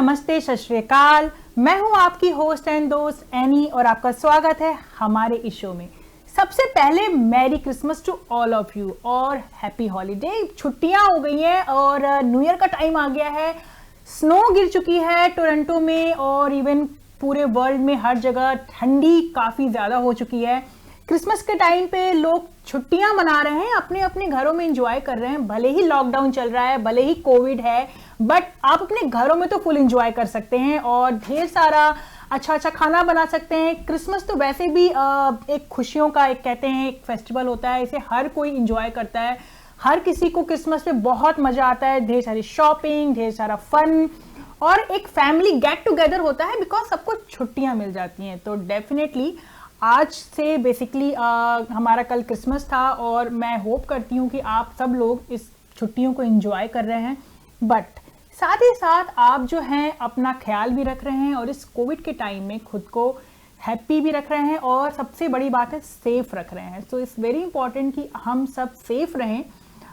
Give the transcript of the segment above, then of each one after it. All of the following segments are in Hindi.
नमस्ते, सत श्री अकाल। मैं हूं आपकी होस्ट एंड दोस्त एनी और आपका स्वागत है हमारे इस शो में। सबसे पहले merry Christmas to all of you और हैप्पी हॉलीडे। छुट्टियां हो गई हैं और न्यू ईयर का टाइम आ गया है। स्नो गिर चुकी है टोरंटो में और इवन पूरे वर्ल्ड में हर जगह ठंडी काफ़ी ज़्यादा हो चुकी है। क्रिसमस के टाइम पे लोग छुट्टियां मना रहे हैं, अपने अपने घरों में एंजॉय कर रहे हैं। भले ही लॉकडाउन चल रहा है, भले ही कोविड है, बट आप अपने घरों में तो फुल एंजॉय कर सकते हैं और ढेर सारा अच्छा खाना बना सकते हैं। क्रिसमस तो वैसे भी एक खुशियों का एक कहते हैं एक फेस्टिवल होता है, इसे हर कोई एंजॉय करता है। हर किसी को क्रिसमस पे बहुत मजा आता है, ढेर सारी शॉपिंग, ढेर सारा फन और एक फैमिली गेट टुगेदर होता है बिकॉज सबको छुट्टियां मिल जाती हैं। तो डेफिनेटली आज से बेसिकली हमारा कल क्रिसमस था और मैं होप करती हूँ कि आप सब लोग इस छुट्टियों को एंजॉय कर रहे हैं, बट साथ ही साथ आप जो हैं अपना ख्याल भी रख रहे हैं और इस कोविड के टाइम में खुद को हैप्पी भी रख रहे हैं और सबसे बड़ी बात है सेफ रख रहे हैं। सो इट्स वेरी इंपॉर्टेंट कि हम सब सेफ रहें।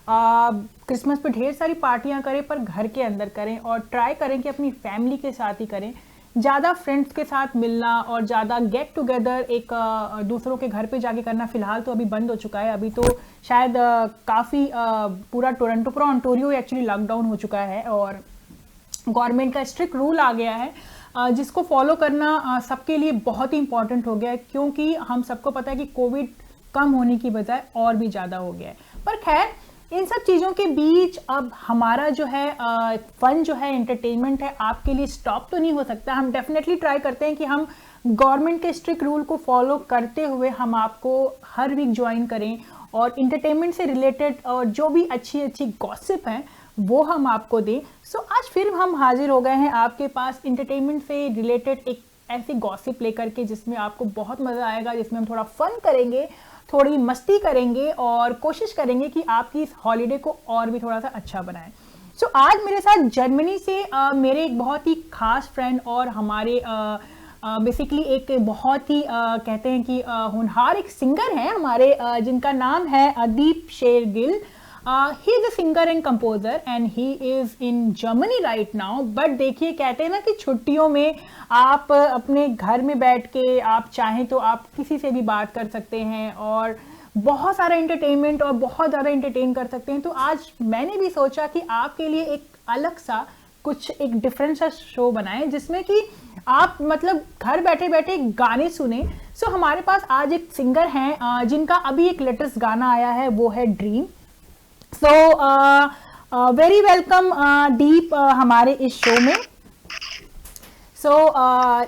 क्रिसमस पे ढेर सारी पार्टियां करें पर घर के अंदर करें और ट्राई करें कि अपनी फैमिली के साथ ही करें। ज़्यादा फ्रेंड्स के साथ मिलना और ज़्यादा गेट टुगेदर एक दूसरों के घर पे जाके करना फ़िलहाल तो अभी बंद हो चुका है। अभी तो शायद काफ़ी पूरा टोरंटो, पूरा ओंटारियो एक्चुअली लॉकडाउन हो चुका है और गवर्नमेंट का स्ट्रिक्ट रूल आ गया है जिसको फॉलो करना सबके लिए बहुत ही इंपॉर्टेंट हो गया है, क्योंकि हम सबको पता है कि कोविड कम होने की बजाय और भी ज़्यादा हो गया है। पर खैर इन सब चीज़ों के बीच अब हमारा जो है फन जो है, एंटरटेनमेंट है, आपके लिए स्टॉप तो नहीं हो सकता। हम डेफिनेटली ट्राई करते हैं कि हम गवर्नमेंट के स्ट्रिक्ट रूल को फॉलो करते हुए हम आपको हर वीक ज्वाइन करें और इंटरटेनमेंट से रिलेटेड और जो भी अच्छी गॉसिप हैं वो हम आपको दें। सो आज फिर हम हाजिर हो गए हैं आपके पास इंटरटेनमेंट से रिलेटेड एक ऐसी गॉसिप लेकर के जिसमें आपको बहुत मज़ा आएगा, जिसमें हम थोड़ा फन करेंगे, थोड़ी मस्ती करेंगे और कोशिश करेंगे कि आपकी इस हॉलीडे को और भी थोड़ा सा अच्छा बनाएं। सो आज मेरे साथ जर्मनी से मेरे एक बहुत ही खास फ्रेंड और हमारे बेसिकली एक बहुत ही कहते हैं कि होनहार एक सिंगर हैं हमारे, जिनका नाम है Deep Shergill. He is a singer and composer and he is in Germany right now. But देखिए, कहते हैं ना कि छुट्टियों में आप अपने घर में बैठ के आप चाहें तो आप किसी से भी बात कर सकते हैं और बहुत सारा एंटरटेनमेंट और बहुत ज़्यादा एंटरटेन कर सकते हैं। तो आज मैंने भी सोचा कि आपके लिए एक अलग सा कुछ एक डिफरेंट सा शो बनाएं जिसमें कि आप मतलब घर बैठे बैठे गाने सुने। सो हमारे पास आज एक सिंगर हैं जिनका अभी एक लेटेस्ट गाना आया है, वो है ड्रीम। सो वेरी वेलकम दीप हमारे इस शो में। सो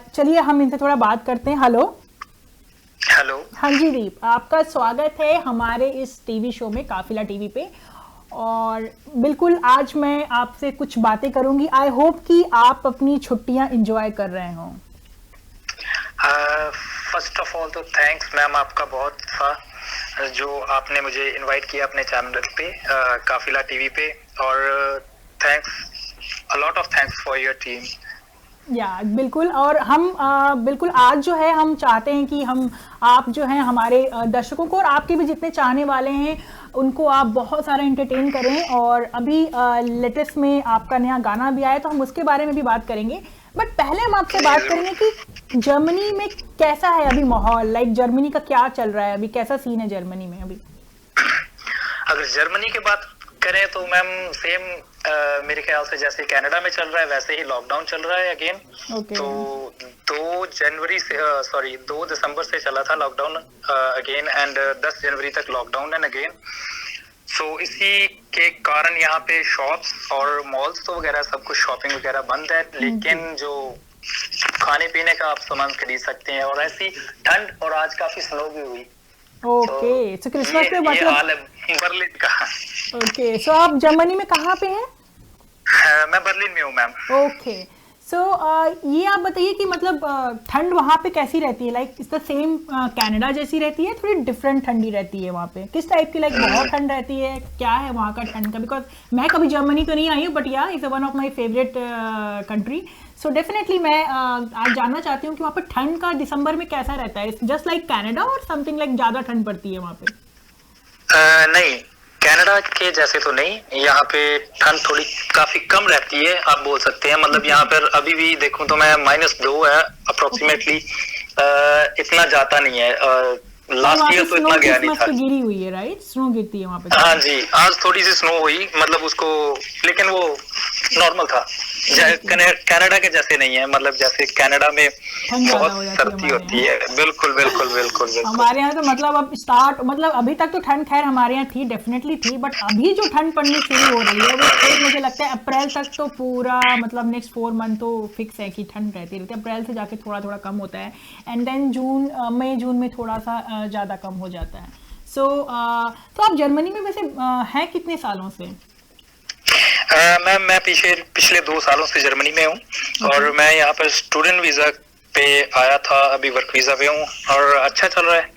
चलिए हम इनसे थोड़ा बात करते हैं। हेलो। हाँ जी दीप, आपका स्वागत है हमारे इस टीवी शो में, काफिला टीवी पे। और बिल्कुल आज मैं आपसे कुछ बातें करूंगी। आई होप कि आप अपनी छुट्टियां एंजॉय कर रहे हो। फर्स्ट ऑफ ऑल तो थैंक्स मैम आपका बहुत जो आपने मुझे इनवाइट किया अपने चैनल पे काफिला टीवी पे, और thanks a lot of thanks for your team. या बिल्कुल, और हम बिल्कुल आज जो है हम चाहते हैं कि हम आप जो हैं हमारे दर्शकों को और आपके भी जितने चाहने वाले हैं उनको आप बहुत सारा एंटरटेन करें। और अभी लेटेस्ट में आपका नया गाना भी आया तो हम उसके बारे में भी बात करेंगे। बट पहले हम आपसे बात करेंगे कि जर्मनी में कैसा है अभी माहौल, लाइक जर्मनी का क्या चल रहा है अभी, कैसा सीन है जर्मनी में अभी? अगर जर्मनी की बात करें तो मैम सेम मेरे ख्याल से जैसे कनाडा में चल रहा है वैसे ही लॉकडाउन चल रहा है अगेन। तो 2 दिसंबर से चला था लॉकडाउन अगेन एंड 10 जनवरी तक लॉकडाउन एंड अगेन। सो इसी के कारण यहाँ पे शॉप्स और मॉल्स तो वगैरह सब कुछ शॉपिंग वगैरह बंद है, लेकिन जो खाने पीने का आप सामान खरीद सकते हैं। और ऐसी ठंड और आज काफी स्नो भी हुई। ओके, तो क्रिसमस पे मतलब हाल है बर्लिन का। ओके, सो आप जर्मनी में कहाँ पे हैं? मैं बर्लिन में हूँ मैम। ओके, सो ये आप बताइए कि मतलब ठंड वहाँ पे कैसी रहती है? लाइक इस द सेम कनाडा जैसी रहती है, थोड़ी डिफरेंट ठंडी रहती है वहाँ पे? किस टाइप की, लाइक बहुत ठंड रहती है, क्या है वहाँ का ठंड का? बिकॉज मैं कभी जर्मनी तो नहीं आई हूँ, बट या is one of my favourite country. So definitely मैं आज जानना चाहती हूँ कि वहाँ पे ठंड का दिसंबर में कैसा रहता है? जस्ट लाइक कनाडा और समथिंग लाइक ज़्यादा ठंड पड़ती है वहाँ पे? नहीं, कनाडा के जैसे तो नहीं, यहाँ पे ठंड थोड़ी काफी कम रहती है, आप बोल सकते हैं। मतलब यहाँ पर अभी भी देखूं तो मैं -2 है अप्रोक्सीमेटली, इतना जाता नहीं है। लास्ट ईयर तो इतना गया नहीं था। गिरी हुई है राइट, स्नो गिरती है वहाँ पे? हाँ जी, आज थोड़ी सी स्नो हुई, मतलब उसको, लेकिन वो नॉर्मल था, कनाडा के जैसे नहीं है। मतलब जैसे कनाडा में बहुत सर्दी होती है। बिल्कुल बिल्कुल बिल्कुल बिल्कुल। हमारे यहाँ तो मतलब अब स्टार्ट, मतलब अभी तक तो ठंड खैर हमारे यहाँ थी, डेफिनेटली थी, बट अभी जो ठंड पड़नी शुरू हो रही है वो मुझे लगता है अप्रैल तक तो पूरा, मतलब नेक्स्ट 4 मंथ तो फिक्स है कि ठंड रहती रहती है। अप्रैल से जाके थोड़ा थोड़ा कम होता है, एंड देन मई जून में थोड़ा सा ज़्यादा कम हो जाता है। तो आप जर्मनी में वैसे हैं कितने सालों से? मैं पिछले 2 सालों से जर्मनी में हूँ, और मैं यहाँ पर स्टूडेंट वीजा पे आया था, अभी वर्क वीजा पे हूँ, और अच्छा चल रहा है।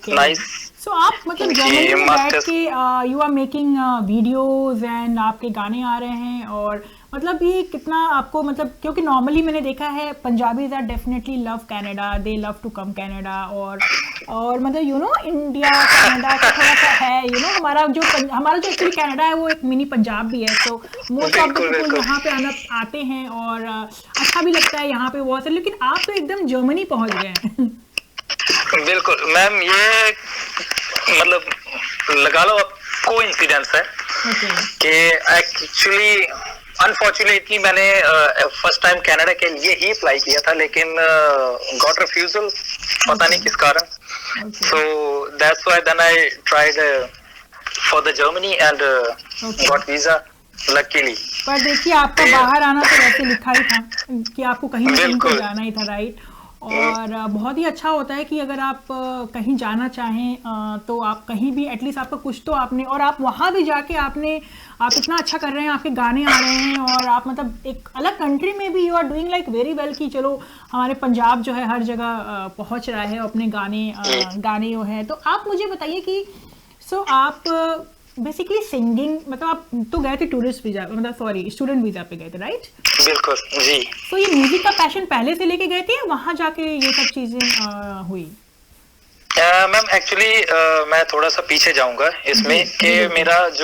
नाइस। सो आप मतलब जर्मनी में बैठ के you are making videos and आपके गाने आ रहे हैं, और मतलब ये कितना आपको, मतलब क्योंकि नॉर्मली मैंने देखा है Punjabis are definitely love Canada, they love to come Canada, और मतलब यू नो इंडिया कनाडा का थोड़ा सा है, हमारा जो एक्चुअली कनाडा है वो एक मिनी पंजाब भी है। So most of the people यहाँ पे आते हैं, और अच्छा भी लगता है यहाँ पे बहुत सारे, लेकिन आप तो एकदम जर्मनी पहुँच गए हैं। बिल्कुल मैम, ये मतलब लगा लो कोइंसिडेंस है कि एक्चुअली अनफॉर्चुनेटली मैंने फर्स्ट टाइम कनाडा के लिए ही अप्लाई किया था, लेकिन गॉट रिफ्यूजल, पता नहीं किस कारण। So that's why then I tried for the Germany and got visa luckily. पर देखिए आपका बाहर आना तो वैसे लिखा ही था कि आपको कहीं ना कहीं तो जाना ही था, राइट? और बहुत ही अच्छा होता है कि अगर आप कहीं जाना चाहें तो आप कहीं भी एटलीस्ट आपका कुछ तो आपने, और आप वहाँ भी जाके आप इतना अच्छा कर रहे हैं, आपके गाने आ रहे हैं, और आप मतलब एक अलग कंट्री में भी you are doing like very well, कि चलो हमारे पंजाब जो है हर जगह पहुँच रहा है, अपने गाने जो है। तो आप मुझे बताइए कि आप बेसिकली सिंगिंग, मतलब आप तो गए थे टूरिस्ट वीजा, मतलब सॉरी स्टूडेंट वीजा पे गए थे, राइट? बिल्कुल जी। तो ये म्यूजिक का पैशन पहले से लेके गए थे या वहाँ जाके ये सब चीजें हुई? मैम एक्चुअली मैं थोड़ा सा पीछे जाऊंगा इसमें कि मेरी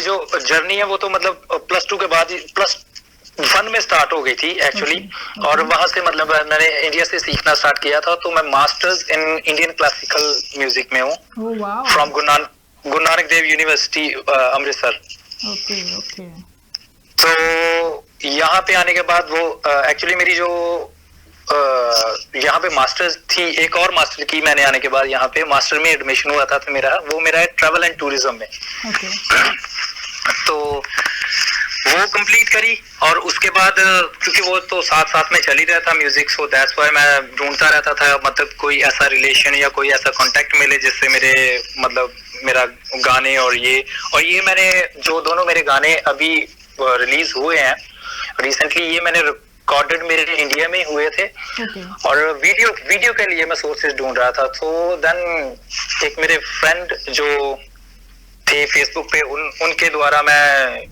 जो जर्नी है वो तो मतलब +2 के बाद ही +1 में स्टार्ट हो गई थी एक्चुअली। और वहां से मतलब मैंने इंडिया से सीखना स्टार्ट किया था, तो मैं masters in Indian classical music में हूँ from Guru Nanak Dev university Amritsar. Okay. तो यहाँ पे आने के बाद वो एक्चुअली मेरी जो यहाँ पे मास्टर्स थी, एक और मास्टर की मैंने आने के बाद यहाँ पे मास्टर में एडमिशन हुआ था, तो मेरा ट्रैवल एंड टूरिज्म में। तो वो कंप्लीट करी, और उसके बाद क्योंकि वो तो साथ में चल ही रहा था म्यूजिक, सो दैट्स व्हाई मैं ढूंढता रहता था मतलब कोई ऐसा रिलेशन या कोई ऐसा कांटेक्ट मिले जिससे मेरा गाने और ये मैंने जो दोनों मेरे गाने अभी रिलीज हुए हैं रिसेंटली, ये मैंने रिकॉर्डेड मेरे इंडिया में हुए थे। और वीडियो के लिए मैं सोर्सेज ढूंढ रहा था, तो देन एक मेरे फ्रेंड जो थे फेसबुक पे, उनके द्वारा मैं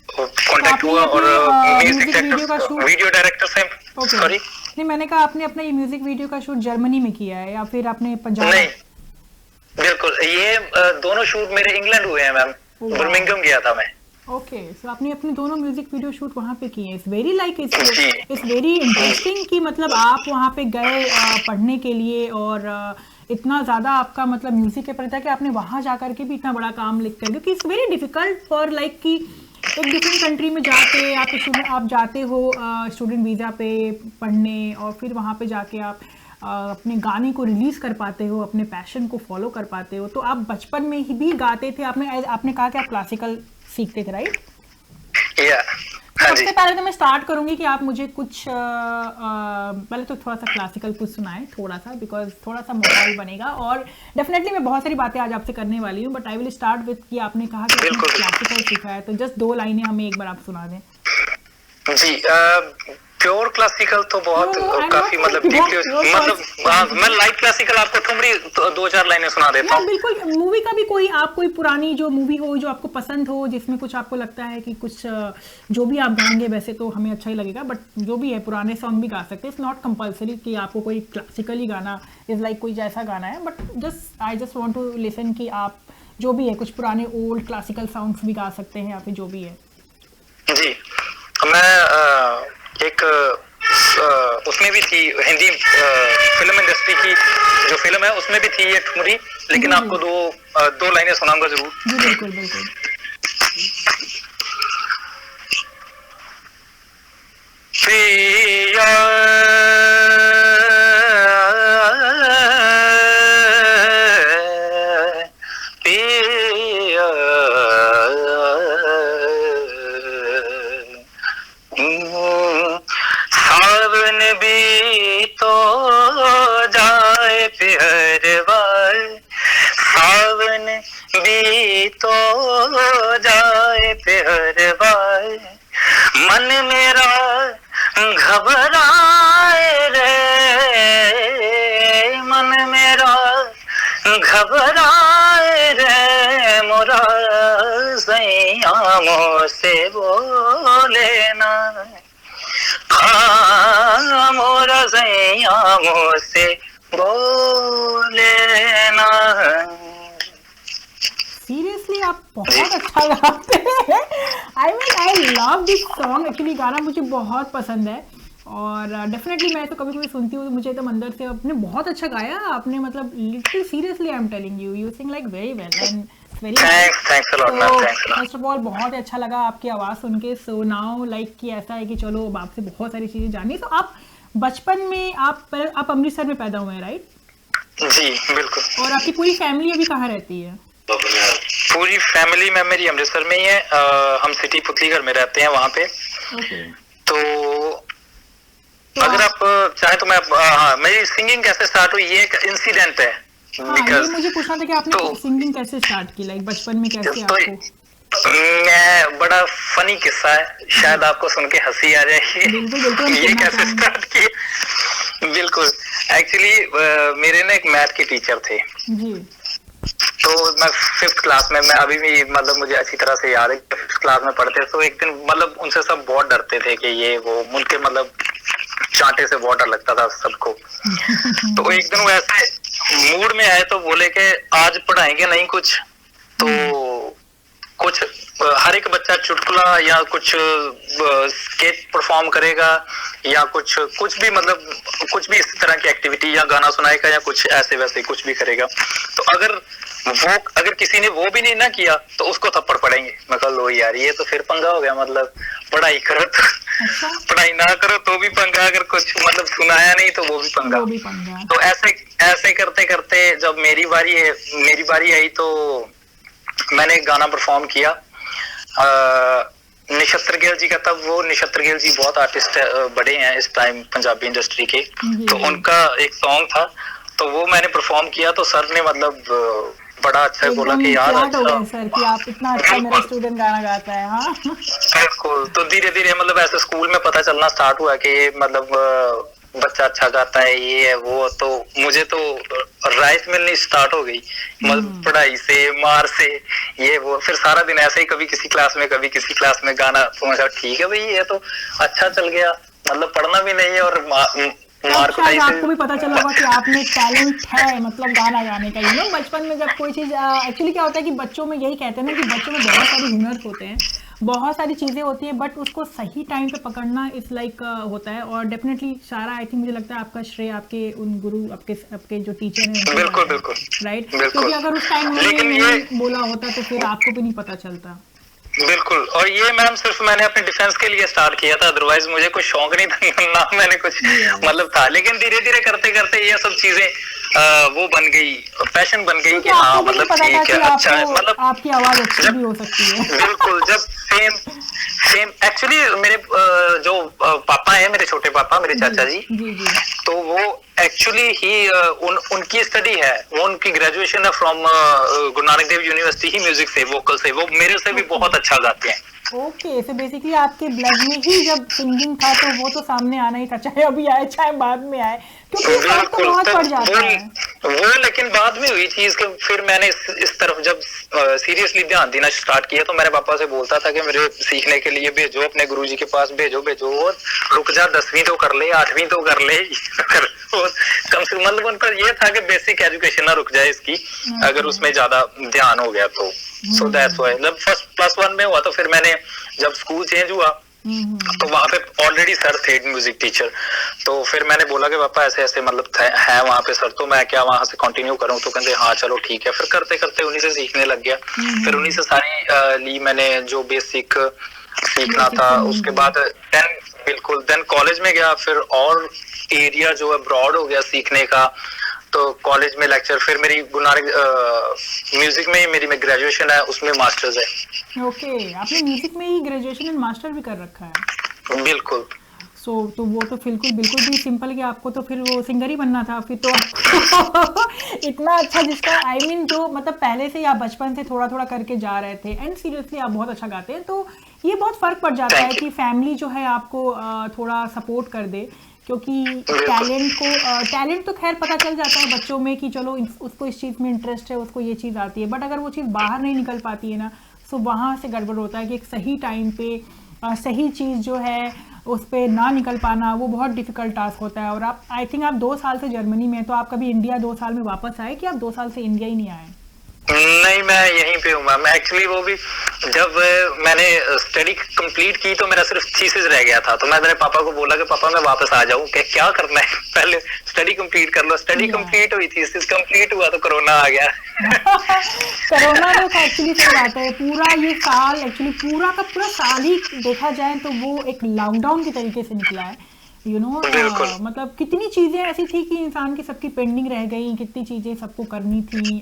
कांटेक्ट हुआ, और वीडियो डायरेक्टर से सॉरी नहीं, मैंने कहा आपने अपना ये म्यूजिक वीडियो का शूट जर्मनी में किया है या फिर आपने पंजाब? नहीं, बिल्कुल ये दोनों शूट मेरे इंग्लैंड हुए हैं मैम, बर्मिंघम गया था मैं। ओके, सो आपने अपने दोनों म्यूजिक वीडियो शूट वहाँ पे किए। It's very like it's very interesting कि मतलब आप वहाँ पे गए पढ़ने के लिए, और इतना ज़्यादा आपका मतलब म्यूजिक के प्रति कि आपने वहाँ जाकर के भी इतना बड़ा काम लिखते हैं, क्योंकि it's very difficult for like कि एक डिफरेंट कंट्री में जाके आप जाते हो स्टूडेंट वीज़ा पे पढ़ने, और फिर वहाँ पे जाके आप अपने गाने को रिलीज कर पाते हो, अपने पैशन को फॉलो कर पाते हो। तो आप बचपन में ही भी गाते थे, आपने कहा कि आप क्लासिकल सीखते थे, राइट? सबसे पहले तो मैं स्टार्ट करूंगी कि आप मुझे कुछ पहले तो थोड़ा सा क्लासिकल कुछ सुनाएं, थोड़ा सा, बिकॉज थोड़ा सा माहौल बनेगा, और डेफिनेटली मैं बहुत सारी बातें आज आपसे करने वाली हूँ, but I will start with कि आपने कहा कि आपने क्लासिकल सीखा है, तो जस्ट 2 लाइनें हमें एक बार आप सुना दें। जी, प्योर क्लासिकल तो बहुत काफी मतलब डीपली मतलब मैं लाइट क्लासिकल आपको ठुमरी 2-4 लाइनें सुना देता हूँ। बिल्कुल, मूवी का भी कोई आप कोई पुरानी जो मूवी हो जो आपको पसंद हो, जिसमें कुछ आपको लगता है कि कुछ जो भी आप गाएंगे वैसे तो हमें अच्छा ही लगेगा, बट जो भी है पुराने सॉन्ग भी गा सकते हैं। इट्स नॉट कंपल्सरी कि आपको कोई क्लासिकल ही गाना इज लाइक कोई जैसा गाना है, but just I just want to listen कि आप जो भी है कुछ पुराने ओल्ड क्लासिकल सॉन्ग्स भी गा सकते हैं या फिर जो भी है। जी मैं एक उसमें भी थी हिंदी फिल्म इंडस्ट्री की जो फिल्म है उसमें भी थी ये ठुमरी, लेकिन आपको दो लाइनें सुनाऊंगा जरूर। जी बिल्कुल बिल्कुल। पिया सावन भी तो जाए पिहरवार, सावन भी तो जाए पिहरवार, मन मेरा घबराए रे, मन मेरा घबराए रे, मोरा सैयामों से बोले ना, हाँ मोरा सैयामों से बोले ना। सीरियसली आप बहुत अच्छा गाते हैं। I love this song. Actually गाना मुझे बहुत पसंद है और डेफिनेटली मैं तो कभी कभी सुनती हूँ तो मुझे एकदम अंदर से आपने बहुत अच्छा गाया आपने, मतलब literally seriously I am telling you sing like very well and very thanks a lot ma'am. First of all बहुत अच्छा लगा आपकी आवाज़ सुन के। सो नाउ लाइक कि ऐसा है कि चलो अब आपसे बहुत सारी चीज़ें जानी। तो आप बचपन में आप अमृतसर में पैदा हुए हैं राइट? जी बिल्कुल। और आपकी पूरी फैमिली अभी कहाँ रहती है? पूरी फैमिली में मेरी अमृतसर में ही है। हम सिटी पुतलीगढ़ में रहते हैं वहाँ पे। तो अगर आप चाहे तो मैं मेरी सिंगिंग कैसे स्टार्ट हुई ये एक इंसिडेंट है। ये मुझे पूछना था कि आपने सिंगिंग कैसे स्टार्ट की, लाइक बचपन में कैसे आपको? मैं बड़ा फनी किस्सा है, शायद आपको सुन के हंसी आ जाएगी। ये कैसे स्टार्ट किया? बिल्कुल, एक्चुअली मेरे ना एक मैथ के टीचर थे जी। तो मैं 5th क्लास में, मैं अभी भी मतलब मुझे अच्छी तरह से याद है, 5th क्लास में पढ़ते। तो एक दिन मतलब उनसे सब बहुत डरते थे कि ये वो, उनके मतलब चांटे से बहुत डर लगता था सबको। तो एक दिन वो ऐसे मूड में आए तो बोले कि आज पढ़ाएंगे नहीं कुछ, तो कुछ हर एक बच्चा चुटकुला या कुछ स्केच परफॉर्म करेगा या कुछ भी मतलब कुछ भी इस तरह की एक्टिविटी या गाना सुनाएगा या कुछ ऐसे वैसे कुछ भी करेगा। तो अगर किसी ने वो भी नहीं ना किया तो उसको थप्पड़ पड़ेंगे। मैं कहा लो यार ये तो फिर पंगा हो गया, मतलब पढ़ाई करो तो पढ़ाई ना करो तो भी पंगा, अगर कुछ मतलब सुनाया नहीं तो वो भी पंगा। तो ऐसे करते करते जब मेरी बारी आई तो मैंने गाना परफॉर्म किया। निशत्र गिल जी का, तब वो निशत्र गिल जी बहुत आर्टिस्ट बड़े हैं इस टाइम पंजाबी इंडस्ट्री के, तो उनका एक सॉन्ग था तो वो मैंने परफॉर्म किया। तो सर ने मतलब बड़ा अच्छा बोला कि यार अच्छा सर कि आप इतना अच्छा मेरा स्टूडेंट गाना गाता है। हाँ बिल्कुल। तो धीरे धीरे मतलब ऐसे स्कूल में पता चलना स्टार्ट हुआ कि ये मतलब बच्चा अच्छा गाता है, ये है वो। तो मुझे तो राइस मिलनी स्टार्ट हो गई, मतलब पढ़ाई से मार से ये वो। फिर सारा दिन ऐसे ही कभी किसी क्लास में कभी किसी क्लास में गाना। तो मैं कहा ठीक है भाई ये तो अच्छा चल गया, मतलब पढ़ना भी नहीं है और शायद आपको भी पता चला होगा कि आप में टैलेंट है मतलब गाना गाने का। बचपन में जब कोई चीज एक्चुअली क्या होता है कि बच्चों में यही कहते हैं ना कि बच्चों में बहुत सारे हुनर होते हैं, बहुत सारी चीजें होती हैं, बट उसको सही टाइम पे पकड़ना इस लाइक होता है। और डेफिनेटली सारा आई थिंक मुझे लगता है आपका श्रेय आपके उन गुरु आपके जो टीचर हैं बिल्कुल राइट, क्योंकि अगर उस टाइम उन्होंने बोला होता तो फिर आपको भी नहीं पता चलता। बिल्कुल। और ये मैम सिर्फ मैंने अपने डिफेंस के लिए स्टार्ट किया था, अदरवाइज मुझे कोई शौक नहीं था ना, मैंने कुछ मतलब था। लेकिन धीरे धीरे करते करते ये सब चीजें वो बन गई, पैशन बन गई कि हाँ मतलब ठीक है अच्छा है, मतलब आपकी आवाज अच्छी भी हो सकती है। बिल्कुल। जब सेम एक्चुअली मेरे जो पापा है, मेरे छोटे पापा, मेरे चाचा जी, तो वो एक्चुअली ही उनकी स्टडी है, वो उनकी ग्रेजुएशन है from Guru Nanak Dev university he music से, वोकल से। वो मेरे से भी बहुत अच्छा गाते हैं। ओके, सो बेसिकली आपके ब्लड में ही जब सिंगिंग था तो वो तो सामने आना ही था, चाहे अभी आए चाहे बाद में आए, क्योंकि फर्क तो बिल्कुल। बहुत तब पड़ जाता है। वो लेकिन बाद में हुई चीज कि फिर मैंने इस तरफ जब सीरियसली ध्यान देना स्टार्ट किया, तो मेरे पापा से बोलता था कि मेरे सीखने के लिए भेजो, अपने गुरुजी के पास भेजो भेजो, और रुक जा 10वीं तो कर ले, 8वीं तो कर ले और कम से कम मतलब उनका ये था कि बेसिक एजुकेशन ना रुक जाए इसकी, अगर उसमें ज्यादा ध्यान हो गया तो। सो दैट्स व्हाई जब फर्स्ट +1 में हुआ तो फिर मैंने जब स्कूल चेंज हुआ तो वहां पे ऑलरेडी सर थे म्यूजिक टीचर, तो फिर मैंने बोला कि पापा ऐसे ऐसे मतलब है वहां पे सर, तो मैं क्या वहां से कंटिन्यू करूं? तो कहते हाँ चलो ठीक है। फिर करते करते उन्हीं से सीखने लग गया। फिर उन्हीं से सारी ली मैंने जो बेसिक सीखना था। उसके बाद बिल्कुल देन कॉलेज में गया, फिर और एरिया जो है ब्रॉड हो गया सीखने का। तो कॉलेज में लेक्चर, फिर मेरी गुनार म्यूजिक में ही मेरी में ग्रेजुएशन है, उसमें मास्टर्स है। ओके, आपने म्यूजिक में ही ग्रेजुएशन एंड मास्टर भी कर रखा है? बिल्कुल। तो वो तो बिल्कुल भी सिंपल कि आपको तो फिर वो सिंगर ही बनना था फिर तो आपको इतना अच्छा, जिसका आई मीन जो मतलब पहले से ही आप बचपन से थोड़ा थोड़ा करके जा रहे थे, एंड सीरियसली आप बहुत अच्छा गाते हैं, तो ये बहुत फर्क पड़ जाता है कि फैमिली जो है आपको थोड़ा सपोर्ट कर दे, क्योंकि टैलेंट तो खैर पता चल जाता है बच्चों में कि चलो उसको इस चीज़ में इंटरेस्ट है, उसको ये चीज़ आती है, बट अगर वो चीज़ बाहर नहीं निकल पाती है ना, तो वहाँ से गड़बड़ होता है कि एक सही टाइम पे सही चीज़ जो है उस पर ना निकल पाना, वो बहुत डिफिकल्ट टास्क होता है। और आप आई थिंक आप 2 साल से जर्मनी में, तो आप कभी इंडिया 2 साल में वापस आए कि आप 2 साल से इंडिया ही नहीं आए? नहीं, मैं यहीं पे हूँ मैं एक्चुअली। वो भी जब मैंने स्टडी कंप्लीट की तो मेरा सिर्फ थीसिस रह गया था, तो मैं मेरे पापा को बोला कि पापा मैं वापस आ जाऊँ, क्या करना है, पहले स्टडी कंप्लीट कर लो। स्टडी कंप्लीट हुई, थीसिस कंप्लीट हुआ तो कोरोना आ गया। कोरोना तो एक्चुअली सही बात है, पूरा ये साल एक्चुअली पूरा का पूरा साल ही देखा जाए तो वो एक लॉकडाउन के तरीके से निकला है, यू नो। मतलब कितनी चीज़ें ऐसी थी कि इंसान की सबकी पेंडिंग रह गई, कितनी चीज़ें सबको करनी थी,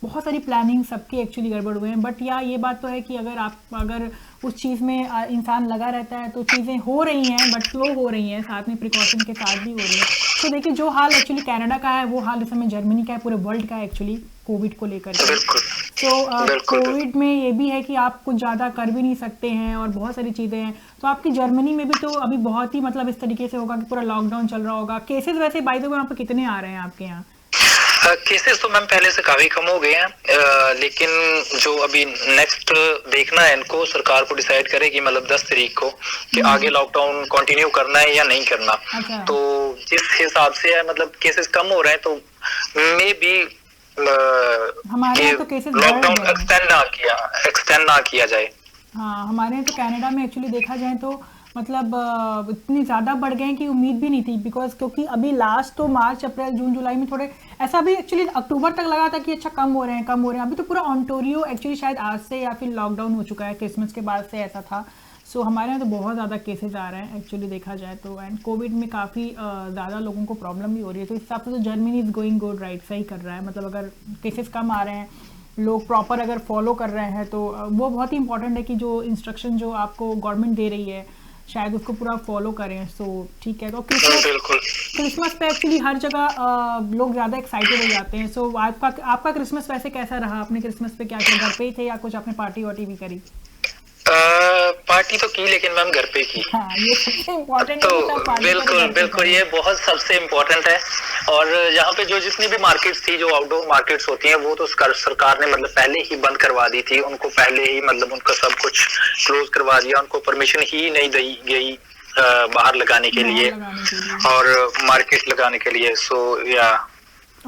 बहुत सारी प्लानिंग सबकी एक्चुअली गड़बड़ हुए हैं। बट ये बात तो है कि अगर उस चीज़ में इंसान लगा रहता है तो चीज़ें हो रही हैं, बट स्लो हो रही हैं, साथ में प्रिकॉशन के साथ भी हो रही है। तो देखिए जो हाल एक्चुअली कनाडा का है वो हाल इस समय जर्मनी का है, पूरे वर्ल्ड का है एक्चुअली कोविड को लेकर के। तो कोविड में ये भी है कि आप कुछ ज़्यादा कर भी नहीं सकते हैं और बहुत सारी चीज़ें हैं। तो आपकी जर्मनी में भी तो अभी बहुत ही मतलब इस तरीके से होगा कि पूरा लॉकडाउन चल रहा होगा। केसेस वैसे बाय द वे वहाँ पे कितने आ रहे हैं आपके यहाँ? केसेस तो मैम पहले से काफी कम हो गए हैं, लेकिन जो अभी नेक्स्ट देखना है इनको, सरकार को डिसाइड करेगी मतलब 10 तारीख को कि आगे लॉकडाउन कंटिन्यू करना है या नहीं करना। अच्छा। तो जिस हिसाब से है मतलब केसेस कम हो रहे हैं, तो मे बी हमारे तो केसेस लॉकडाउन एक्सटेंड ना किया जाए। हाँ, हमारे यहाँ तो कनाडा में एक्चुअली देखा जाए तो मतलब इतनी ज़्यादा बढ़ गए कि उम्मीद भी नहीं थी, बिकॉज क्योंकि अभी लास्ट तो मार्च अप्रैल जून जुलाई में थोड़े ऐसा भी एक्चुअली अक्टूबर तक लगा था कि अच्छा कम हो रहे हैं। अभी तो पूरा ऑन्टोरियो एक्चुअली शायद आज से या फिर लॉकडाउन हो चुका है, क्रिसमस के बाद से ऐसा था। सो हमारे यहाँ तो बहुत ज़्यादा केसेस आ रहे हैं एक्चुअली देखा जाए तो, एंड कोविड में काफ़ी ज़्यादा लोगों को प्रॉब्लम भी हो रही है। तो इस हिसाब से तो Germany is going good, right, सही कर रहा है। मतलब अगर केसेस कम आ रहे हैं, लोग प्रॉपर अगर फॉलो कर रहे हैं, तो वो बहुत ही इंपॉर्टेंट है कि जो इंस्ट्रक्शन जो आपको गवर्नमेंट दे रही है शायद उसको पूरा फॉलो करें। सो ठीक है। तो क्रिसमस पे एक्चुअली हर जगह लोग ज़्यादा एक्साइटेड हो जाते हैं। सो आपका क्रिसमस वैसे कैसा रहा? आपने क्रिसमस पे क्या किया? घर पे ही थे या कुछ आपने पार्टी वार्टी भी करी? पार्टी तो की, लेकिन मैम घर पे की। हाँ, ये सबसे इम्पोर्टेंट तो बिल्कुल ये बहुत सबसे इम्पोर्टेंट है। और यहाँ पे जो जितनी भी मार्केट्स थी, जो आउटडोर मार्केट्स होती हैं, वो तो सरकार ने मतलब पहले ही बंद करवा दी थी। उनको पहले ही मतलब उनका सब कुछ क्लोज करवा दिया, उनको परमिशन ही नहीं दी गई बाहर लगाने के लिए और मार्केट लगाने के लिए। सो या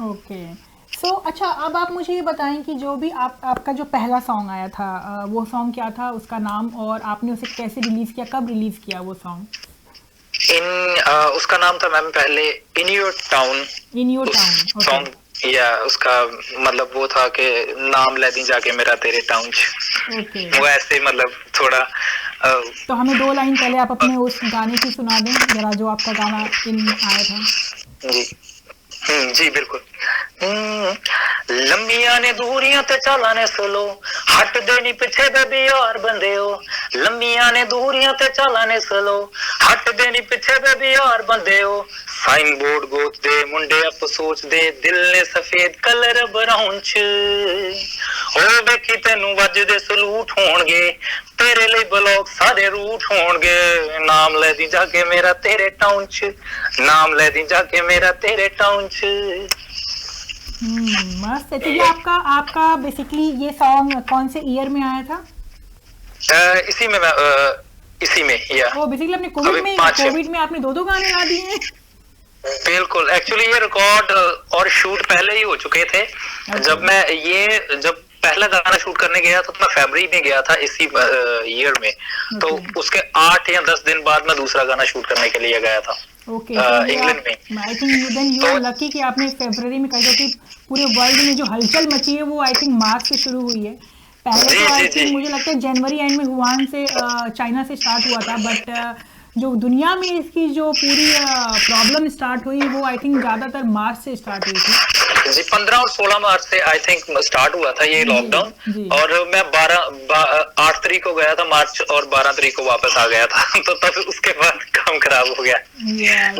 ओके। सो अच्छा, अब आप मुझे ये बताएं कि जो भी आपका जो पहला सॉन्ग आया था, वो सॉन्ग क्या था, उसका नाम, और आपने उसे कैसे रिलीज किया, कब रिलीज किया वो सॉन्ग? उसका नाम था मैम पहले इन योर टाउन सॉन्ग, या उसका मतलब वो था कि नाम ले दी जाके मेरा तेरे टाउन। वो ऐसे मतलब थोड़ा तो हमें 2 लाइन पहले आप अपने उस गाने की सुना दें जरा, जो आपका गाना इन आया था। जी बिल्कुल। लंबिया ने दूरियां ते चाला ने सोलो, हट देनी पिछे बेबी और बंदे हो। लंबिया ने दूरियां ते चाला ने सोलो, हट देनी पिछे बेबी और बंदे हो। साइन बोर्ड गोद दे मुंडे अप सोच दे, दिल ने सफेद कलर ब्राउन च ਹੋ ਵੇਖੀ ਤੈਨੂੰ ਵੱਜਦੇ ਸਲੂਟ ਹੋਣਗੇ, ਤੇਰੇ ਲਈ ਬਲੌਗ ਸਾਰੇ रूट होणगे, नाम ले दी जाके मेरा तेरे टाउन च, नाम ले दी जाके मेरा तेरे टाउन च। मस्त है। तो ये आपका बेसिकली ये सॉन्ग कौन से ईयर में आया था? इसी में या वो बेसिकली अपने कोविड में आपने दो गाने गा दिए हैं। बिल्कुल, एक्चुअली ये रिकॉर्ड और शूट पहले ही हो चुके थे। जब पहला गाना शूट करने गया था तो मैं फरवरी में गया था इसी ईयर में, तो उसके 8 या 10 दिन बाद मैं दूसरा गाना शूट करने के लिए गया था इंग्लैंड में। I think then you are lucky कि आपने फरवरी में कहा, क्योंकि पूरे वर्ल्ड में जो हलचल मची है वो आई थिंक मार्च से शुरू हुई है। पहले तो आई थिंक मुझे लगता है जनवरी एंड में वुहान से चाइना से स्टार्ट हुआ था, बट जो दुनिया में इसकी जो पूरी प्रॉब्लम स्टार्ट हुई वो आई थिंक ज्यादातर मार्च से स्टार्ट हुई थी जी। 15 और 16 मार्च से आई थिंक स्टार्ट हुआ था ये लॉकडाउन, और मैं 8 तारीख को गया था मार्च, और 12 तारीख को वापस आ गया था तो तब उसके बाद काम खराब हो गया।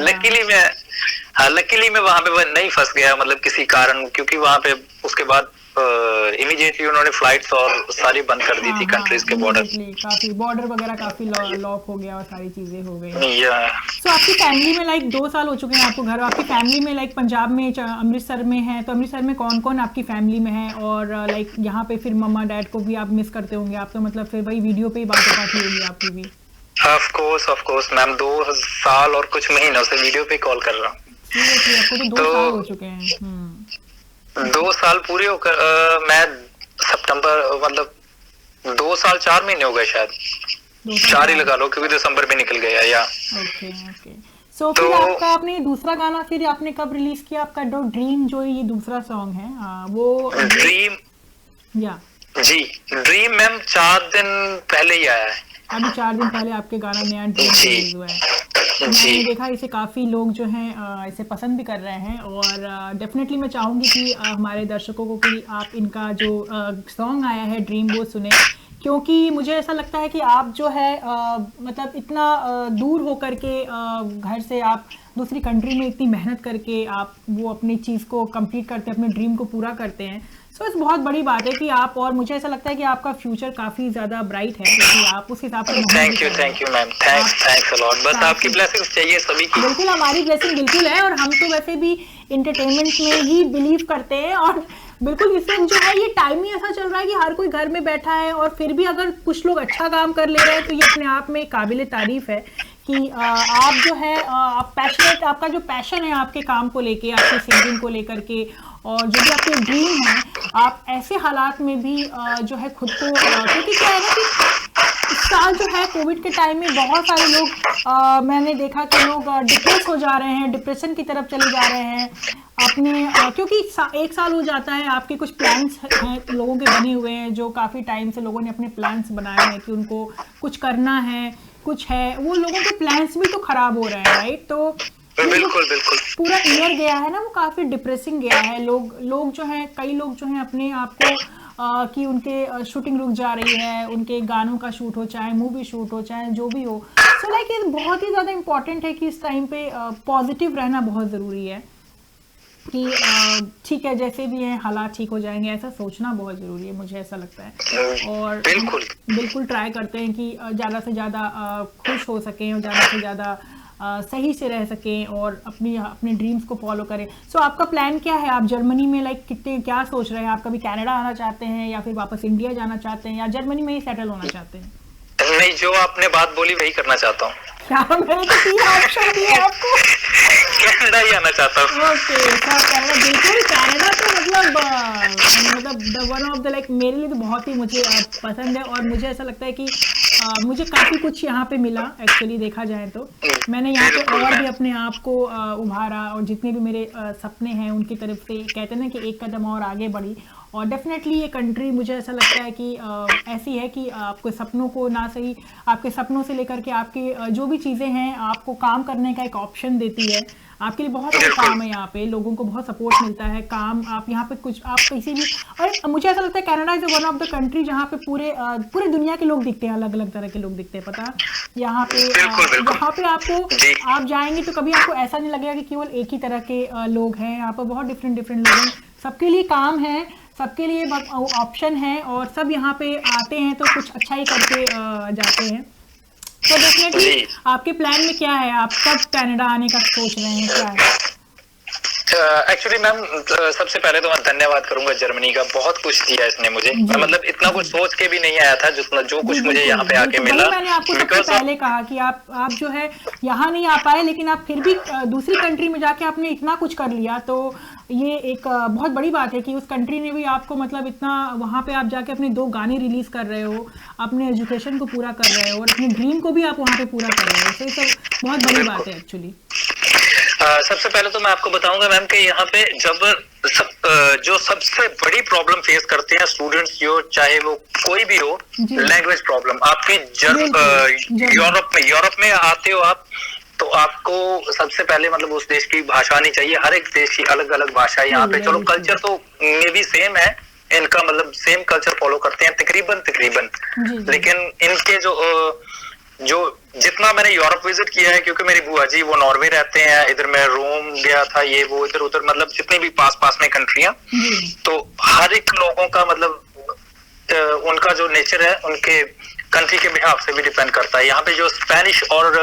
लकीली मैं वहां पे नहीं फंस गया, मतलब किसी कारण, क्योंकि वहां पे उसके बाद इमीडिएटली उन्होंने फ्लाइट्स और सारी बंद कर दी थी कंट्रीज के बॉर्डर। काफी बॉर्डर वगैरह काफी लॉक हो गया और सारी चीजें हो गई। सो आपकी फैमिली में लाइक 2 साल हो चुके हैं आपको घर, आपकी फैमिली में लाइक पंजाब में अमृतसर में है, तो अमृतसर में कौन कौन आपकी फैमिली में है? और लाइक यहाँ पे फिर मम्मा डैड को भी आप मिस करते होंगे आप तो, मतलब फिर भाई वीडियो पे ही बातें होगी आपकी भी। ऑफ कोर्स मैम, 2 साल और कुछ महीनों से वीडियो पे कॉल कर रहा हूँ। आपको तो 2 साल हो चुके हैं। 2 साल पूरे होकर मैं सितंबर, मतलब 2 साल 4 महीने हो गए शायद, 4 ही लगा लो, क्योंकि दिसंबर में निकल गया या। ओके। सो फिर आपका आपने दूसरा गाना फिर आपने कब रिलीज किया? आपका डो ड्रीम जो ये दूसरा सॉन्ग है वो ड्रीम ड्रीम मैम 4 दिन पहले ही आया है। अभी 4 दिन पहले आपके गाना नया ड्रीम रिलीज हुआ है। मैंने देखा इसे काफ़ी लोग जो हैं इसे पसंद भी कर रहे हैं, और डेफिनेटली मैं चाहूँगी कि हमारे दर्शकों को कि आप इनका जो सॉन्ग आया है ड्रीम वो सुने, क्योंकि मुझे ऐसा लगता है कि आप जो है मतलब इतना दूर होकर के घर से आप दूसरी कंट्री में इतनी मेहनत करके आप वो अपनी चीज़ को कंप्लीट करते हैं, अपने ड्रीम को पूरा करते हैं। सो इस बहुत बड़ी बात है कि आप, और मुझे ऐसा लगता है कि आपका फ्यूचर काफी ज्यादा ब्राइट है, क्योंकि आप उस हिसाब से। Thank you ma'am, thanks a lot. बस आपकी ब्लेसिंग्स चाहिए सभी की। बिल्कुल, हमारी ब्लेसिंग बिल्कुल है, और हम तो वैसे भी एंटरटेनमेंट में ही बिलीव करते हैं, और बिल्कुल इस वक्त जो है ये टाइम ही ऐसा चल रहा है कि हर कोई घर में बैठा है, और फिर भी अगर कुछ लोग अच्छा काम कर ले रहे हैं तो ये अपने आप में काबिले तारीफ है कि आप जो है आप पैशनेट, आपका जो पैशन है आपके काम को लेके, आपकी सिंगिंग को लेकर के, और जो भी आपके ड्रीम है, आप ऐसे हालात में भी जो है खुद को, क्योंकि क्या है ना कि इस साल जो है कोविड के टाइम में बहुत सारे लोग मैंने देखा कि लोग डिप्रेस हो जा रहे हैं, डिप्रेशन की तरफ चले जा रहे हैं अपने, क्योंकि 1 साल हो जाता है, आपके कुछ प्लान्स हैं लोगों के बने हुए हैं, जो काफ़ी टाइम से लोगों ने अपने प्लान्स बनाए हैं कि उनको कुछ करना है, कुछ है, वो लोगों के प्लान्स भी तो खराब हो रहे हैं, राइट? तो बिल्कुल पूरा ईयर गया है ना, वो काफी डिप्रेसिंग गया है। लोग जो हैं, कई लोग जो हैं अपने आप को कि उनके शूटिंग रुक जा रही है, उनके गानों का शूट हो, चाहे मूवी शूट हो, चाहे जो भी हो। सो लाइक ये बहुत ही ज्यादा इम्पोर्टेंट है कि इस टाइम पे पॉजिटिव रहना बहुत जरूरी है कि ठीक है जैसे भी है हालात ठीक हो जाएंगे, ऐसा सोचना बहुत ज़रूरी है, मुझे ऐसा लगता है। और बिल्कुल ट्राई करते हैं कि ज़्यादा से ज़्यादा खुश हो सकें और ज़्यादा से ज़्यादा सही से रह सकें और अपने ड्रीम्स को फॉलो करें। सो आपका प्लान क्या है? आप जर्मनी में लाइक क्या सोच रहे हैं? आप कभी कनाडा आना चाहते हैं या फिर वापस इंडिया जाना चाहते हैं या जर्मनी में ही सेटल होना चाहते हैं? नहीं, जो आपने बात बोली वही करना चाहता हूँ। मैंने तो 3 ऑप्शन दिए आपको। कनाडा ही आना चाहता हूँ। ओके, कनाडा, बिल्कुल कनाडा तो मतलब वन ऑफ द लाइक मेरे लिए तो बहुत ही मुझे पसंद है और मुझे ऐसा लगता है कि मुझे काफ़ी कुछ यहाँ पे मिला एक्चुअली देखा जाए तो। मैंने यहाँ पे और भी अपने आप को उभारा और जितने भी मेरे सपने हैं उनकी तरफ से कहते हैं ना कि एक कदम और आगे बढ़ी। और डेफिनेटली ये कंट्री मुझे ऐसा लगता है कि ऐसी है कि आपको सपनों को ना सही आपके सपनों से लेकर के आपके जो भी चीज़ें हैं आपको काम करने का एक ऑप्शन देती है। आपके लिए बहुत सारे काम है यहाँ पे, लोगों को बहुत सपोर्ट मिलता है, काम आप यहाँ पे कुछ आप किसी भी। और मुझे ऐसा लगता है Canada is one of the country जहाँ पे पूरे दुनिया के लोग दिखते हैं, अलग अलग तरह के लोग दिखते हैं। पता यहाँ पे आपको आप जाएंगे तो कभी आपको ऐसा नहीं लगेगा कि केवल एक ही तरह के लोग हैं। यहाँ पर बहुत डिफरेंट लोग हैं, सबके लिए काम है, सबके लिए ऑप्शन है और सब यहाँ पे आते हैं तो कुछ अच्छा ही करके जाते हैं। तो डेफिनेटली आपके प्लान में क्या है, आप कब कनाडा आने का सोच रहे हैं, क्या है? एक्चुअली मैम सबसे पहले तो मैं धन्यवाद करूंगा जर्मनी का, बहुत कुछ दिया इसने मुझे, मतलब इतना कुछ सोच के भी नहीं आया था जितना जो कुछ मुझे यहाँ पे आके मिला। मैंने आपको सबसे पहले कहा कि आप जो है यहाँ नहीं आ पाए, लेकिन आप फिर भी दूसरी कंट्री में जाके आपने इतना कुछ कर लिया, तो ये एक बहुत बड़ी बात है कि उस कंट्री ने भी आपको मतलब इतना, वहाँ पे आप जाके अपने 2 गाने रिलीज कर रहे हो, अपने एजुकेशन को पूरा कर रहे हो और अपने ड्रीम को भी आप वहाँ पे पूरा कर रहे हो, तो ये सब बहुत बड़ी बात है एक्चुअली। सबसे पहले तो मैं आपको बताऊंगा मैम कि यहाँ पे जो सबसे बड़ी प्रॉब्लम फेस करते हैं स्टूडेंट्स, जो चाहे वो कोई भी हो, लैंग्वेज प्रॉब्लम। आपकी यूरोप में आते हो आप, तो आपको सबसे पहले मतलब उस देश की भाषा आनी चाहिए। हर एक देश की अलग अलग भाषा है यहाँ पे। चलो कल्चर तो मे भी सेम है इनका, मतलब सेम कल्चर फॉलो करते हैं तकरीबन, लेकिन इनके जो जितना मैंने यूरोप विजिट किया है, क्योंकि मेरी बुआ जी वो नॉर्वे रहते हैं, इधर मैं रोम गया था, ये वो इधर उधर, मतलब जितनी भी पास में कंट्रियां, तो हर एक लोगों का मतलब उनका जो नेचर है उनके कंट्री के बिहाव से भी डिपेंड करता है। यहाँ पे जो स्पेनिश और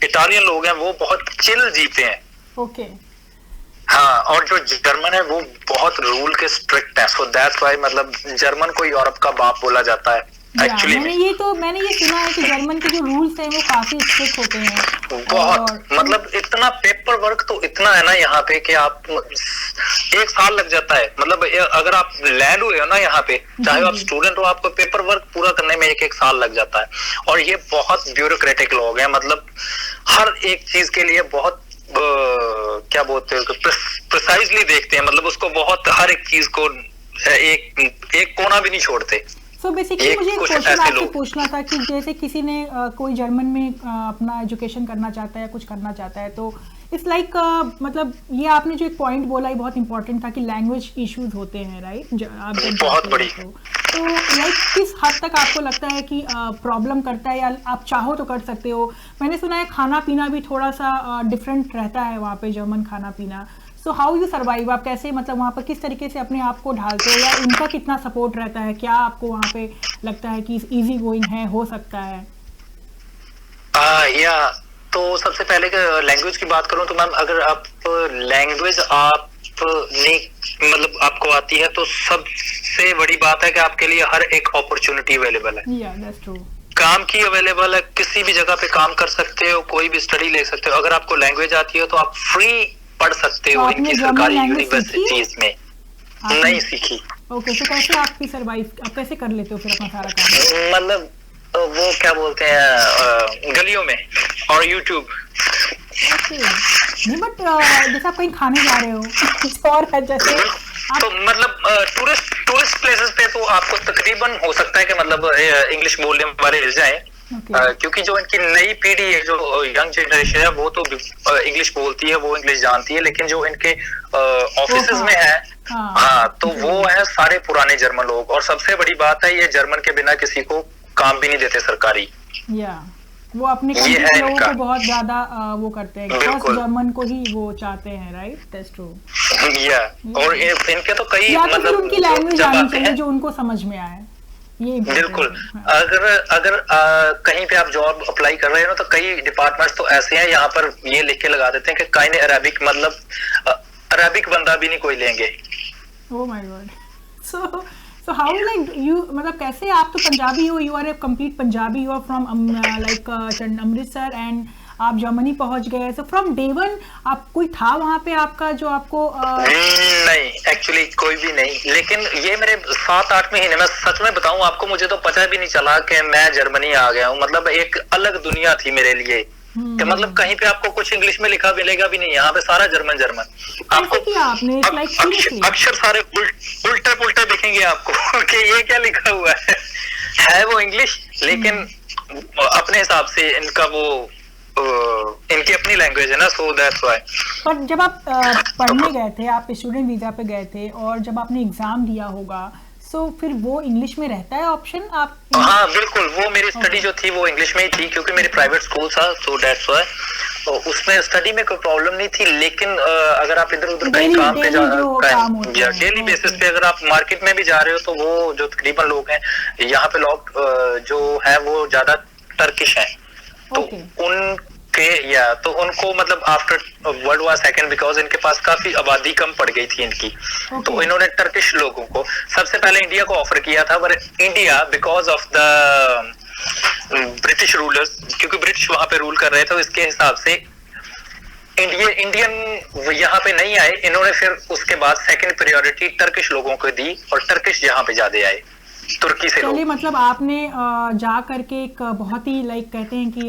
इटालियन लोग हैं वो बहुत चिल जीते हैं। ओके। हाँ, और जो जर्मन है वो बहुत रूल के स्ट्रिक्ट है, सो दैट्स व्हाई मतलब जर्मन को यूरोप का बाप बोला जाता है। मैंने ये सुना है कि जर्मन के जो रूल्स हैं वो काफी स्ट्रिक्ट होते हैं बहुत, मतलब इतना पेपर वर्क तो इतना है ना यहाँ पे कि आप 1 साल लग जाता है। मतलब अगर आप लैंड हुए हो ना यहाँ पे, चाहे आप स्टूडेंट हो, आपको पेपर वर्क पूरा करने में 1 साल लग जाता है। और ये बहुत ब्यूरोक्रेटिक लोग हैं, मतलब हर एक चीज के लिए बहुत क्या बोलते हैं, प्रिसाइजली देखते हैं, मतलब उसको बहुत हर एक चीज को एक कोना भी नहीं छोड़ते। सो बेसिकली मुझे एक क्वेश्चन आपसे पूछना था कि जैसे किसी ने कोई जर्मन में अपना एजुकेशन करना चाहता है या कुछ करना चाहता है, तो इट्स लाइक मतलब ये आपने जो एक पॉइंट बोला, ये बहुत इंपॉर्टेंट था कि लैंग्वेज इश्यूज होते हैं, राइट? आप जब बहुत बड़ी, तो लाइक किस हद तक आपको लगता है कि प्रॉब्लम करता है, या आप चाहो तो कर सकते हो? मैंने सुना है खाना पीना भी थोड़ा सा डिफरेंट रहता है वहाँ पे, जर्मन खाना पीना। सो हाउ यू सर्वाइव, आप कैसे मतलब वहाँ पर किस तरीके से अपने आप को ढालते हो, या उनका कितना सपोर्ट रहता है? क्या आपको वहाँ पे लगता है कि इजी गोइंग है, हो सकता है? या तो सबसे पहले लैंग्वेज की बात करूँ तो मैम, अगर आप लैंग्वेज आपने मतलब आपको आती है तो सबसे बड़ी बात है कि आपके लिए हर एक अपॉर्चुनिटी अवेलेबल है। that's true. काम की अवेलेबल है, किसी भी जगह पे काम कर सकते हो, कोई भी स्टडी ले सकते हो। अगर आपको लैंग्वेज आती है तो आप फ्री पढ़ सकते हो इनकी सरकारी यूनिवर्सिटीज में। नहीं सीखी। ओके, तो कैसे आपकी सर्वाइव, आप कैसे कर लेते हो फिर अपना सारा काम? मतलब वो क्या बोलते हैं, गलियों में और यूट्यूब। ओके, नहीं बट जैसे आप कहीं खाने जा रहे हो और जैसे तो मतलब टूरिस्ट प्लेसेस पे तो आपको तकरीबन हो सकता है कि मतलब इंग्लिश बोलने वाले मिल जाए, क्योंकि जो इनकी नई पीढ़ी है, जो यंग जनरेशन है, वो तो इंग्लिश बोलती है, वो इंग्लिश जानती है, लेकिन जो इनके ऑफिसेज में है, हाँ, तो वो है सारे पुराने जर्मन लोग। और सबसे बड़ी बात है, ये जर्मन के बिना किसी को काम भी नहीं देते सरकारी। वो अपने कंट्री लोगों को बहुत ज्यादा वो करते हैं, फर्स्ट जर्मन को ही वो चाहते हैं, राइट? That's true. और इनके तो कई मतलब उनकी लैंग्वेज आनी चाहिए जो उनको समझ में आए, ये बिल्कुल। अगर कहीं पे आप जॉब अप्लाई कर रहे हो तो कई डिपार्टमेंट्स तो ऐसे हैं, यहाँ पर ये लिख के लगा देते हैं कि काइने अरेबिक, मतलब अरेबिक बंदा भी नहीं कोई लेंगे। Oh my God. So how like you, मतलब कैसे, आप तो पंजाबी हो, you are a complete Punjabi, you are from like Amritsar, and आप जर्मनी पहुंच गए। So from day one आप कोई था वहाँ पे आपका जो आपको नहीं, एक्चुअली कोई भी नहीं, लेकिन ये मेरे 7-8 महीने, मैं सच में बताऊं आपको, मुझे तो पता भी नहीं चला कि मैं जर्मनी आ गया हूँ। मतलब एक अलग दुनिया थी मेरे लिए कि मतलब कहीं पे आपको कुछ इंग्लिश में लिखा मिलेगा भी नहीं, यहाँ पे सारा जर्मन। आपको अक्षर सारे उल्टे पुल्टे दिखेंगे आपको कि ये क्या लिखा हुआ है वो इंग्लिश, लेकिन अपने हिसाब से इनका वो इनकी अपनी लैंग्वेज है ना, सो दैट्स व्हाई। पर जब आप पढ़ने गए थे, आप स्टूडेंट वीजा पे गए थे, और जब आपने एग्जाम दिया होगा, सो फिर वो इंग्लिश में रहता है ऑप्शन? आप हाँ बिल्कुल, वो मेरी स्टडी जो थी वो इंग्लिश में ही थी, क्योंकि मेरी प्राइवेट स्कूल था, सो दैट्स व्हाई। तो उसमें स्टडी में कोई प्रॉब्लम नहीं थी, लेकिन अगर आप इधर उधर कहीं काम पे जा डेली बेसिस पे अगर आप मार्केट में भी जा रहे हो तो वो जो तकरीबन लोग हैं यहाँ पे लोग जो है वो ज्यादा टर्किश हैं, तो तो उनको मतलब after world war second, because इनके पास काफी आबादी कम पड़ गई थी इनकी, तो इन्होंने टर्किश लोगों को सबसे पहले इंडिया को ऑफर किया था, पर India because of the British rulers, क्योंकि ब्रिटिश वहां पे रूल कर रहे थे, तो इसके हिसाब से इंडियन यहाँ पे नहीं आए। इन्होंने फिर उसके बाद सेकंड प्रायोरिटी टर्किश लोगों को दी, और टर्किश यहाँ पे ज्यादा आए तुर्की से। चलिए, मतलब आपने जा करके एक बहुत ही लाइक कहते हैं कि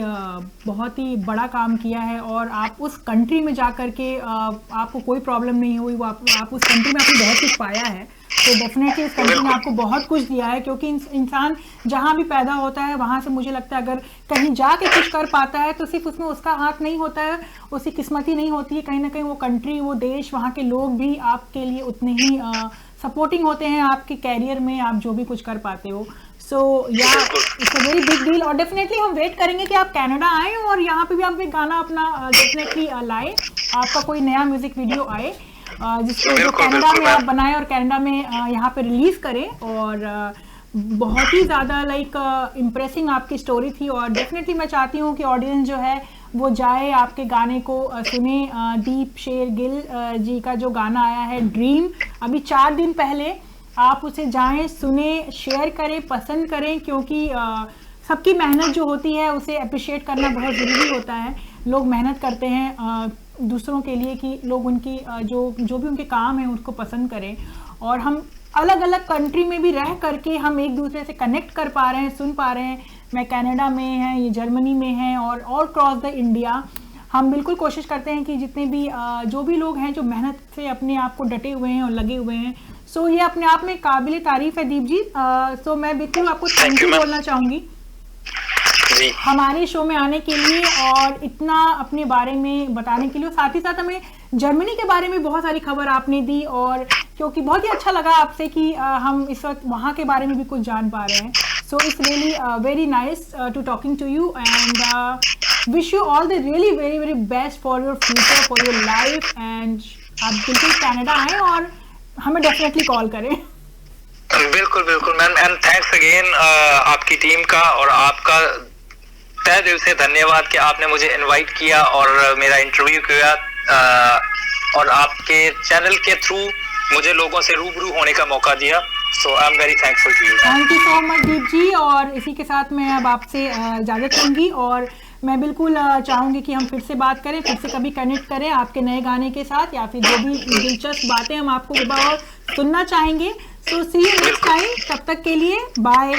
बहुत ही बड़ा काम किया है, और आप उस कंट्री में जा करके आपको कोई प्रॉब्लम नहीं हुई, वो आप उस कंट्री में आपने बहुत कुछ पाया है, तो डेफिनेटली इस कंट्री ने आपको बहुत कुछ दिया है, क्योंकि इंसान जहाँ भी पैदा होता है वहाँ से मुझे लगता है अगर कहीं जाके कुछ कर पाता है तो सिर्फ उसमें उसका हाथ नहीं होता है, उसकी किस्मत ही नहीं होती है, कहीं ना कहीं वो कंट्री, वो देश, वहाँ के लोग भी आपके लिए उतने ही सपोर्टिंग होते हैं आपके कैरियर में, आप जो भी कुछ कर पाते हो। सो या it's a very big deal, और डेफिनेटली हम वेट करेंगे कि आप कनाडा आए और यहाँ पे भी आप एक गाना अपना डेफिनेटली लाए, आपका कोई नया म्यूजिक वीडियो आए जिसको जो कनाडा में आप बनाए और कनाडा में यहाँ पे रिलीज करें। और बहुत ही ज़्यादा लाइक इम्प्रेसिंग आपकी स्टोरी थी, और डेफिनेटली मैं चाहती हूँ कि ऑडियंस जो है वो जाए आपके गाने को सुने। दीप शेर गिल जी का जो गाना आया है ड्रीम, अभी 4 दिन पहले, आप उसे जाएं, सुने, शेयर करें, पसंद करें, क्योंकि सबकी मेहनत जो होती है उसे अप्रिशिएट करना बहुत ज़रूरी होता है। लोग मेहनत करते हैं दूसरों के लिए कि लोग उनकी जो भी उनके काम है उसको पसंद करें, और हम अलग अलग कंट्री में भी रह करके हम एक दूसरे से कनेक्ट कर पा रहे हैं, सुन पा रहे हैं। मैं कनाडा में है, ये जर्मनी में है, और ऑल क्रॉस द इंडिया हम बिल्कुल कोशिश करते हैं कि जितने भी जो भी लोग हैं जो मेहनत से अपने आप को डटे हुए हैं और लगे हुए हैं, सो ये अपने आप में काबिल तारीफ है दीप जी। सो मैं बिल्कुल आपको थैंक यू बोलना चाहूँगी हमारे शो में आने के लिए और इतना अपने बारे में बताने के लिए। साथ ही साथ हमें जर्मनी के बारे में बहुत सारी खबर आपने दी, और क्योंकि बहुत ही अच्छा लगा आपसे कि हम इस वक्त वहाँ के बारे में भी कुछ जान पा रहे हैं। So it's really very nice to talking to you, and wish you all the really very very best for your future, for your life, and आप बिल्कुल कनाडा आएँ और हमें डेफिनेटली कॉल करें। बिल्कुल बिल्कुल मैम, एंड थैंक्स अगेन आपकी टीम का और आपका तहे दिल से धन्यवाद कि आपने मुझे इनवाइट किया और मेरा इंटरव्यू किया, और आपके चैनल के थ्रू मुझे लोगों से रूबरू होने का मौका दिया। So I am very thankful to you. Thank you so much Deep ji, और इसी के साथ मैं अब आपसे इजाज़त लूँगी, और मैं बिल्कुल चाहूँगी कि हम फिर से बात करें, फिर से कभी कनेक्ट करें आपके नए गाने के साथ, या फिर जो भी दिलचस्प बातें हम आपको और सुनना चाहेंगे। सो सी यू नेक्स्ट टाइम, तब तक के लिए बाय।